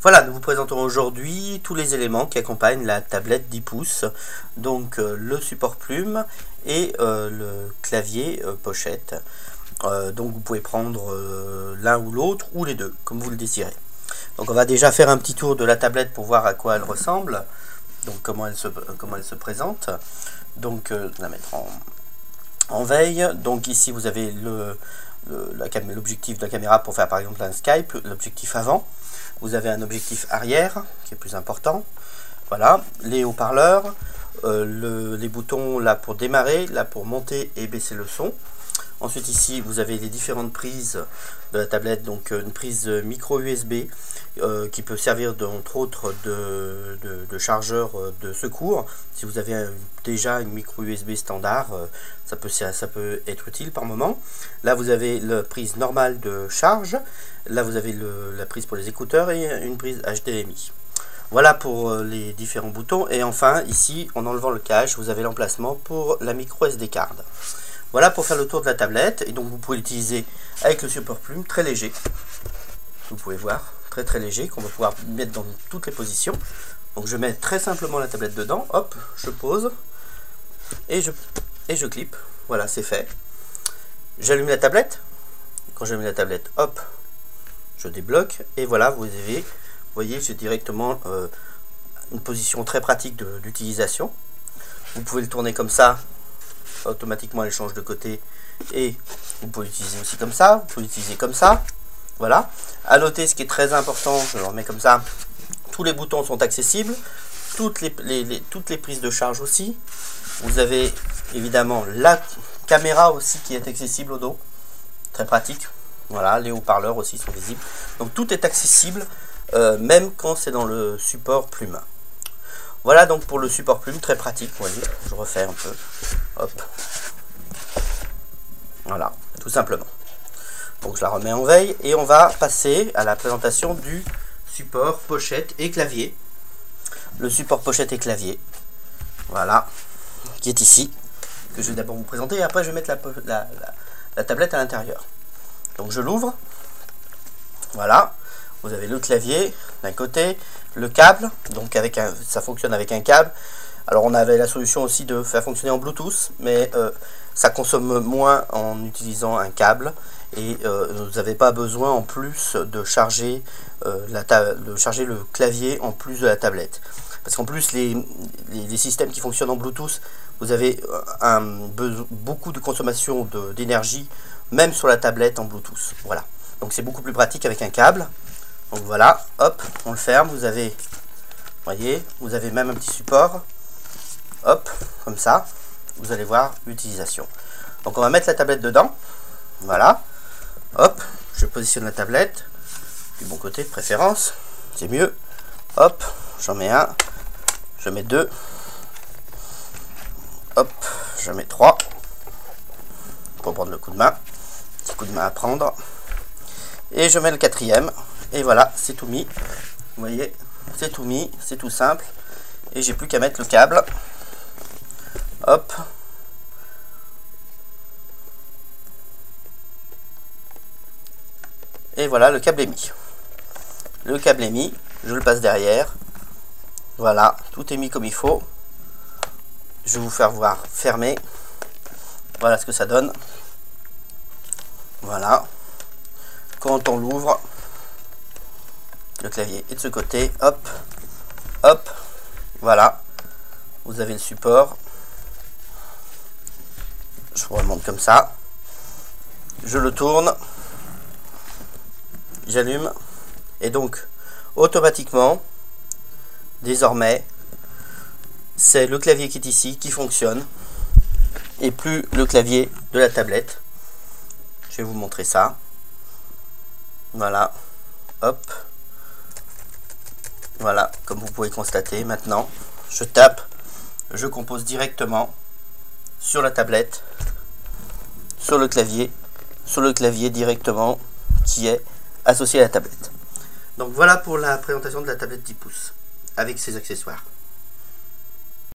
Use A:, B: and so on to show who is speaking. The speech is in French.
A: Voilà, nous vous présentons aujourd'hui tous les éléments qui accompagnent la tablette 10 pouces, donc le support plume et le clavier pochette. Donc vous pouvez prendre l'un ou l'autre ou les deux, comme vous le désirez. Donc on va déjà faire un petit tour de la tablette pour voir à quoi elle ressemble, donc comment elle se présente. Donc la mettre en veille. Donc ici vous avez l'objectif de la caméra pour faire par exemple un Skype, l'objectif avant. Vous avez un objectif arrière qui est plus important. Voilà, les haut-parleurs, les boutons là pour démarrer, là pour monter et baisser le son. Ensuite ici vous avez les différentes prises de la tablette, donc une prise micro USB qui peut servir entre autres de chargeur de secours. Si vous avez déjà une micro USB standard, ça peut être utile par moment. Là vous avez la prise normale de charge, là vous avez la prise pour les écouteurs et une prise HDMI. Voilà pour les différents boutons. Et enfin ici, en enlevant le cache, vous avez l'emplacement pour la micro SD card. Voilà pour faire le tour de la tablette, et donc vous pouvez l'utiliser avec le support plume, très léger. Vous pouvez voir, très léger, qu'on va pouvoir mettre dans toutes les positions. Donc je mets très simplement la tablette dedans, hop, je pose, et je clip. Voilà, c'est fait. J'allume la tablette. Quand j'allume la tablette, hop, je débloque, et voilà, vous voyez, j'ai directement une position très pratique d'utilisation. Vous pouvez le tourner comme ça. Automatiquement elle change de côté, et vous pouvez l'utiliser aussi comme ça, vous pouvez l'utiliser comme ça. Voilà, à noter ce qui est très important, je le remets comme ça, tous les boutons sont accessibles, toutes les prises de charge aussi. Vous avez évidemment la caméra aussi qui est accessible au dos, très pratique. Voilà, les haut-parleurs aussi sont visibles, donc tout est accessible, même quand c'est dans le support plume. Voilà donc pour le support plume, très pratique, vous voyez, je refais un peu, hop, voilà, tout simplement. Donc je la remets en veille, et on va passer à la présentation du support pochette et clavier. Le support pochette et clavier, voilà, qui est ici, que je vais d'abord vous présenter, et après je vais mettre la tablette à l'intérieur. Donc je l'ouvre, voilà. Vous avez le clavier d'un côté, le câble, donc ça fonctionne avec un câble. Alors on avait la solution aussi de faire fonctionner en Bluetooth, mais ça consomme moins en utilisant un câble, et vous n'avez pas besoin en plus de charger, le clavier en plus de la tablette. Parce qu'en plus les systèmes qui fonctionnent en Bluetooth, vous avez beaucoup de consommation d'énergie, même sur la tablette en Bluetooth. Voilà, donc c'est beaucoup plus pratique avec un câble. Donc voilà, hop, on le ferme, vous voyez, vous avez même un petit support, hop, comme ça, vous allez voir l'utilisation. Donc on va mettre la tablette dedans, voilà, hop, je positionne la tablette, du bon côté de préférence, c'est mieux, hop, j'en mets un, je mets deux, hop, je mets trois, pour prendre le coup de main, petit coup de main à prendre, et je mets le quatrième. Et voilà, c'est tout mis. Vous voyez, c'est tout mis, c'est tout simple. Et j'ai plus qu'à mettre le câble. Hop. Et voilà, le câble est mis. Le câble est mis, je le passe derrière. Voilà, tout est mis comme il faut. Je vais vous faire voir fermé. Voilà ce que ça donne. Voilà. Quand on l'ouvre, le clavier est de ce côté, hop, hop, voilà, vous avez le support, je vous remonte comme ça, je le tourne, j'allume, et donc automatiquement, désormais, c'est le clavier qui est ici qui fonctionne, et plus le clavier de la tablette. Je vais vous montrer ça, voilà, hop. Voilà, comme vous pouvez constater, maintenant, je tape, je compose directement sur la tablette, sur le clavier directement qui est associé à la tablette. Donc voilà pour la présentation de la tablette 10 pouces, avec ses accessoires.